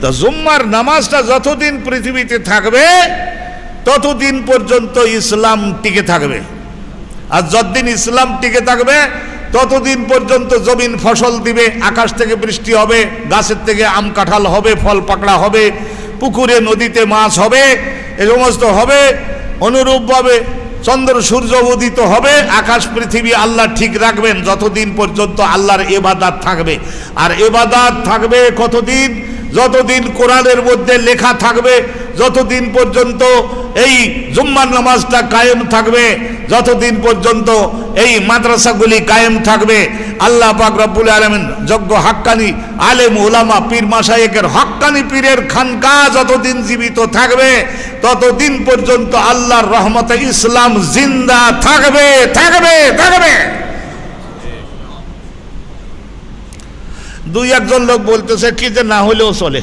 তো জুম্মার নামাজটা যতদিন পৃথিবীতে থাকবে ততদিন পর্যন্ত ইসলাম টিকে থাকবে, আর যতদিন ইসলাম টিকে থাকবে ততদিন পর্যন্ত জমিন ফসল দিবে, আকাশ থেকে বৃষ্টি হবে, গাছের থেকে আম কাঁঠাল হবে, ফল পাকড়া হবে, পুকুরে নদীতে মাছ হবে, এ সমস্ত হবে। অনুরূপভাবে চন্দ্র সূর্য উদিত হবে, আকাশ পৃথিবী আল্লাহ ঠিক রাখবেন যতদিন পর্যন্ত আল্লাহর ইবাদত থাকবে। আর ইবাদত থাকবে কতদিন? যতদিন কোরআনের মধ্যে লেখা থাকবে, যতদিন পর্যন্ত এই জুম্মার নামাজটা কায়েম থাকবে, যতদিন পর্যন্ত এই মাদ্রাসাগুলি কায়েম থাকবে, আল্লাহ পাক রব্বুল আলামিন যোগ্য হাক্কানি আলেম উলামা পীর মাশায়েখের হাক্কানি পীরের খানকা যতদিন জীবিত থাকবে ততদিন পর্যন্ত আল্লাহর রহমতে ইসলাম জিন্দা থাকবে থাকবে থাকবে। দুই একজন লোক বলতেছে কি যে না হলেও চলে,